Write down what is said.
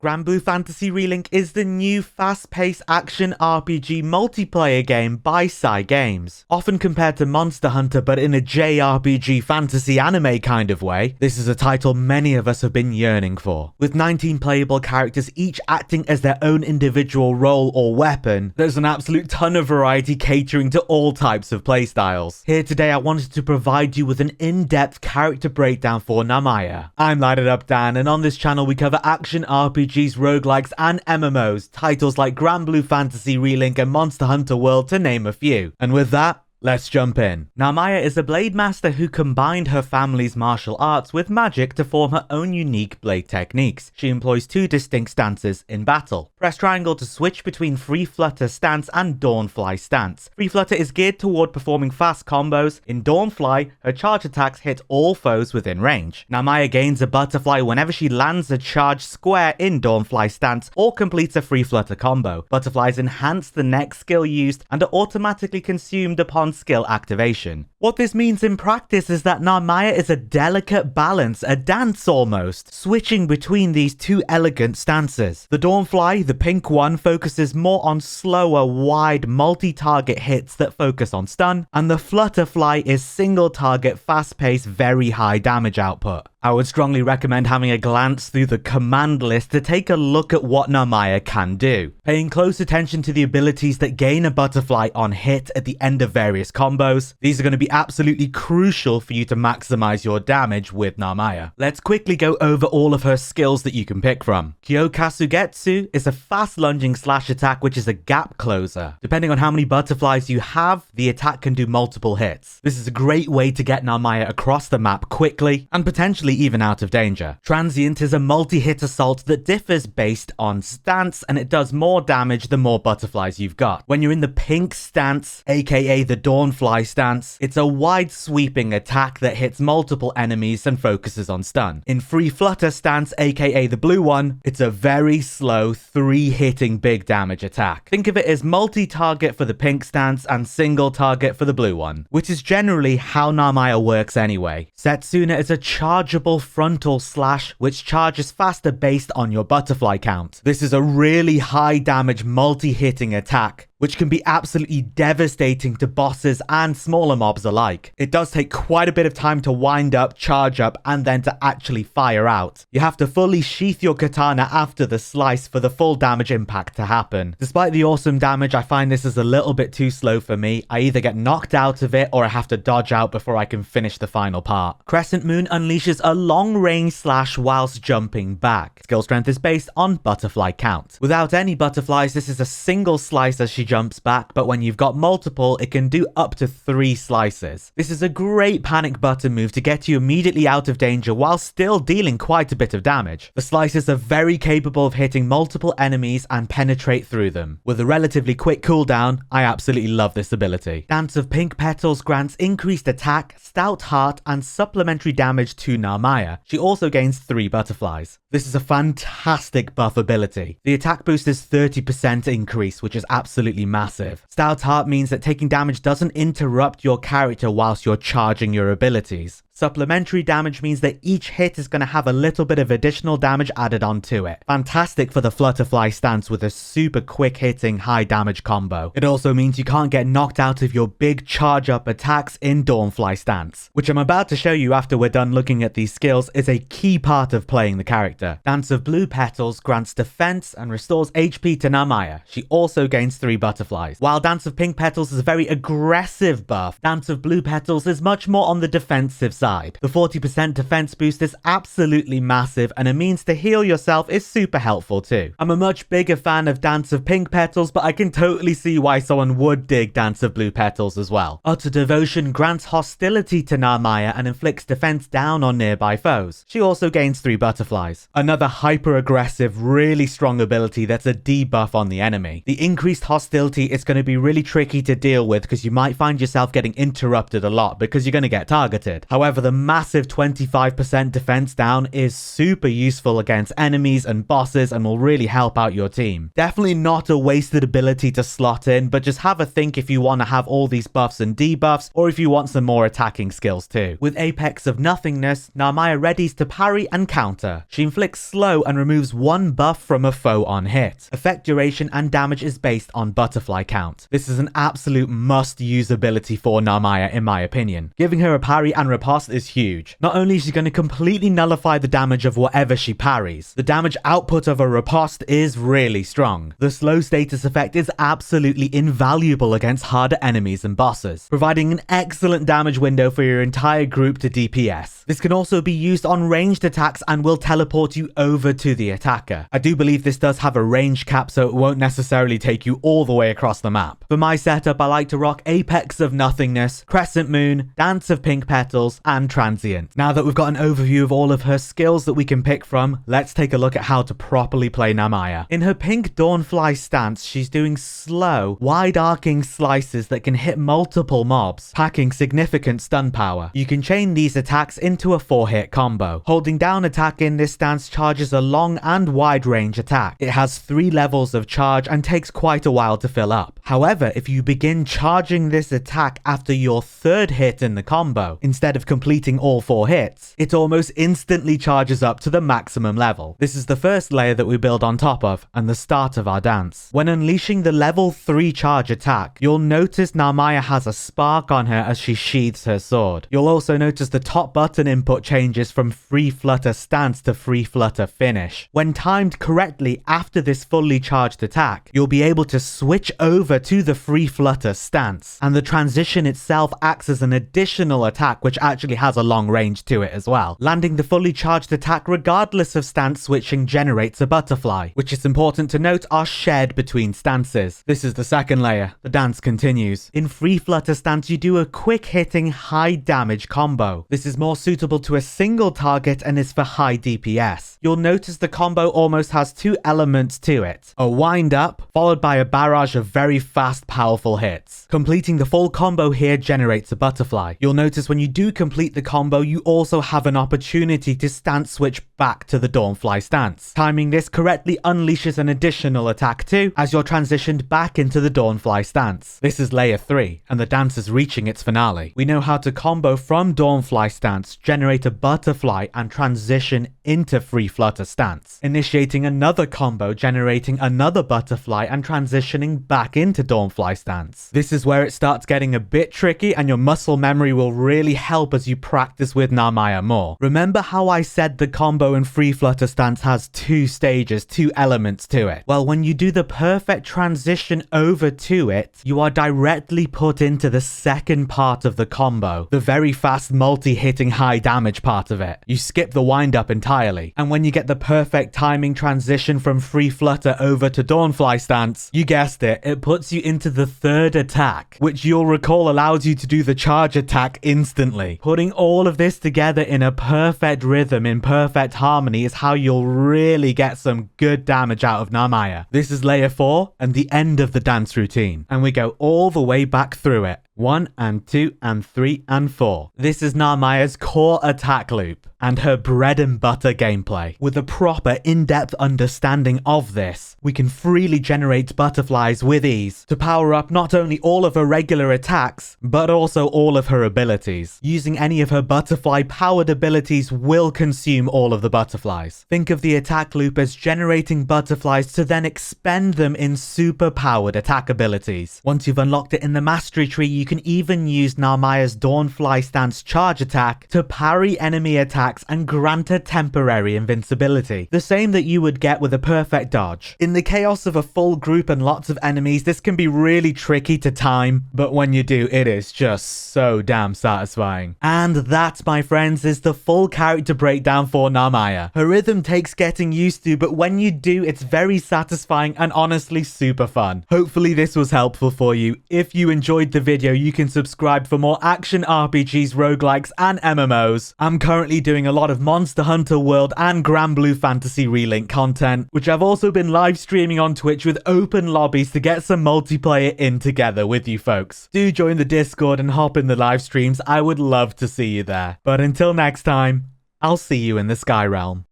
Granblue Fantasy Relink is the new fast-paced action RPG multiplayer game by Cygames. Often compared to Monster Hunter but in a JRPG fantasy anime kind of way, this is a title many of us have been yearning for. With 19 playable characters each acting as their own individual role or weapon, there's an absolute ton of variety catering to all types of playstyles. Here today I wanted to provide you with an in-depth character breakdown for Narmaya. I'm Lighted Up Dan, and on this channel we cover action RPGs, roguelikes and MMOs, titles like Granblue Fantasy Relink and Monster Hunter World to name a few. And with that, let's jump in. Narmaya is a blade master who combined her family's martial arts with magic to form her own unique blade techniques. She employs two distinct stances in battle. Press triangle to switch between Free Flutter stance and Dawnfly stance. Free Flutter is geared toward performing fast combos. In Dawnfly, her charge attacks hit all foes within range. Narmaya gains a butterfly whenever she lands a charge square in Dawnfly stance or completes a Free Flutter combo. Butterflies enhance the next skill used and are automatically consumed upon skill activation. What this means in practice is that Narmaya is a delicate balance, a dance almost, switching between these two elegant stances. The Dawnfly, the pink one, focuses more on slower, wide, multi-target hits that focus on stun, and the Flutterfly is single-target, fast-paced, very high damage output. I would strongly recommend having a glance through the command list to take a look at what Narmaya can do. Paying close attention to the abilities that gain a butterfly on hit at the end of various combos. These are going to be absolutely crucial for you to maximize your damage with Narmaya. Let's quickly go over all of her skills that you can pick from. Kyokasugetsu is a fast lunging slash attack which is a gap closer. Depending on how many butterflies you have, the attack can do multiple hits. This is a great way to get Narmaya across the map quickly and potentially even out of danger. Transient is a multi-hit assault that differs based on stance, and it does more damage the more butterflies you've got. When you're in the pink stance, aka the Dawnfly stance, it's a wide sweeping attack that hits multiple enemies and focuses on stun. In Free Flutter stance, aka the blue one, it's a very slow 3-hitting big damage attack. Think of it as multi-target for the pink stance and single target for the blue one, which is generally how Narmaya works anyway. Setsuna is a chargeable frontal slash which charges faster based on your butterfly count. This is a really high damage multi-hitting attack which can be absolutely devastating to bosses and smaller mobs alike. It does take quite a bit of time to wind up, charge up, and then to actually fire out. You have to fully sheath your katana after the slice for the full damage impact to happen. Despite the awesome damage, I find this is a little bit too slow for me. I either get knocked out of it or I have to dodge out before I can finish the final part. Crescent Moon unleashes a long range slash whilst jumping back. Skill strength is based on butterfly count. Without any butterflies, this is a single slice as she jumps back, but when you've got multiple, it can do up to 3 slices. This is a great panic button move to get you immediately out of danger while still dealing quite a bit of damage. The slices are very capable of hitting multiple enemies and penetrate through them. With a relatively quick cooldown, I absolutely love this ability. Dance of Pink Petals grants increased attack, stout heart, and supplementary damage to Narmaya. She also gains 3 butterflies. This is a fantastic buff ability. The attack boost is 30% increase, which is absolutely massive. Stout Heart means that taking damage doesn't interrupt your character whilst you're charging your abilities. Supplementary damage means that each hit is going to have a little bit of additional damage added onto it. Fantastic for the Flutterfly stance with a super quick hitting high damage combo. It also means you can't get knocked out of your big charge up attacks in Dawnfly stance, which I'm about to show you after we're done looking at these skills is a key part of playing the character. Dance of Blue Petals grants defense and restores HP to Narmaya. She also gains 3 butterflies. While Dance of Pink Petals is a very aggressive buff, Dance of Blue Petals is much more on the defensive side. The 40% defense boost is absolutely massive, and a means to heal yourself is super helpful too. I'm a much bigger fan of Dance of Pink Petals, but I can totally see why someone would dig Dance of Blue Petals as well. Utter Devotion grants hostility to Narmaya and inflicts defense down on nearby foes. She also gains 3 butterflies. Another hyper aggressive, really strong ability that's a debuff on the enemy. The increased hostility is going to be really tricky to deal with because you might find yourself getting interrupted a lot because you're going to get targeted. However, However, the massive 25% defense down is super useful against enemies and bosses and will really help out your team. Definitely not a wasted ability to slot in, but just have a think if you want to have all these buffs and debuffs, or if you want some more attacking skills too. With Apex of Nothingness, Narmaya readies to parry and counter. She inflicts slow and removes one buff from a foe on hit. Effect duration and damage is based on butterfly count. This is an absolute must-use ability for Narmaya in my opinion. Giving her a parry and riposte is huge. Not only is she going to completely nullify the damage of whatever she parries, the damage output of a riposte is really strong. The slow status effect is absolutely invaluable against harder enemies and bosses, providing an excellent damage window for your entire group to DPS. This can also be used on ranged attacks and will teleport you over to the attacker. I do believe this does have a range cap, so it won't necessarily take you all the way across the map. For my setup, I like to rock Apex of Nothingness, Crescent Moon, Dance of Pink Petals, and Transient. Now that we've got an overview of all of her skills that we can pick from, let's take a look at how to properly play Narmaya. In her pink Dawnfly stance, she's doing slow, wide-arcing slices that can hit multiple mobs, packing significant stun power. You can chain these attacks into a 4-hit combo. Holding down attack in this stance charges a long and wide range attack. It has 3 levels of charge and takes quite a while to fill up. However, if you begin charging this attack after your 3rd hit in the combo, instead of completing all 4 hits, it almost instantly charges up to the maximum level. This is the first layer that we build on top of, and the start of our dance. When unleashing the level 3 charge attack, you'll notice Narmaya has a spark on her as she sheathes her sword. You'll also notice the top button input changes from free flutter stance to free flutter finish. When timed correctly after this fully charged attack, you'll be able to switch over to the free flutter stance, and the transition itself acts as an additional attack which actually has a long range to it as well. Landing the fully charged attack regardless of stance switching generates a butterfly, which is important to note are shared between stances. This is the second layer. The dance continues. In free flutter stance, you do a quick hitting high damage combo. This is more suitable to a single target and is for high DPS. You'll notice the combo almost has 2 elements to it. A wind up, followed by a barrage of very fast, powerful hits. Completing the full combo here generates a butterfly. You'll notice when you do complete the combo, you also have an opportunity to stance switch back to the Dawnfly stance. Timing this correctly unleashes an additional attack too, as you're transitioned back into the Dawnfly stance. This is layer 3, and the dance is reaching its finale. We know how to combo from Dawnfly stance, generate a butterfly, and transition into free flutter stance, initiating another combo, generating another butterfly, and transitioning back into Dawnfly stance. This is where it starts getting a bit tricky, and your muscle memory will really help as you practice with Narmaya more. Remember how I said the combo in free flutter stance has 2 stages, 2 elements to it? Well, when you do the perfect transition over to it, you are directly put into the second part of the combo, the very fast multi-hitting high damage part of it. You skip the wind up entirely, and when you get the perfect timing transition from free flutter over to Dawnfly stance, you guessed it, it puts you into the 3rd attack, which you'll recall allows you to do the charge attack instantly. Putting all of this together in a perfect rhythm, in perfect harmony, is how you'll really get some good damage out of Narmaya. This is layer 4 and the end of the dance routine, and we go all the way back through it. 1 and 2 and 3 and 4. This is Narmaya's core attack loop and her bread and butter gameplay. With a proper in-depth understanding of this, we can freely generate butterflies with ease to power up not only all of her regular attacks, but also all of her abilities. Using any of her butterfly powered abilities will consume all of the butterflies. Think of the attack loop as generating butterflies to then expend them in super powered attack abilities. Once you've unlocked it in the mastery tree, you can even use Narmaya's Dawnfly stance charge attack to parry enemy attacks and grant a temporary invincibility, the same that you would get with a perfect dodge. In the chaos of a full group and lots of enemies, this can be really tricky to time, but when you do, it is just so damn satisfying. And that, my friends, is the full character breakdown for Narmaya. Her rhythm takes getting used to, but when you do, it's very satisfying and honestly super fun. Hopefully this was helpful for you. If you enjoyed the video, you can subscribe for more action RPGs, roguelikes, and MMOs. I'm currently doing a lot of Monster Hunter World and Granblue Fantasy Relink content, which I've also been live streaming on Twitch with open lobbies to get some multiplayer in together with you folks. Do join the Discord and hop in the live streams. I would love to see you there. But until next time, I'll see you in the Sky Realm.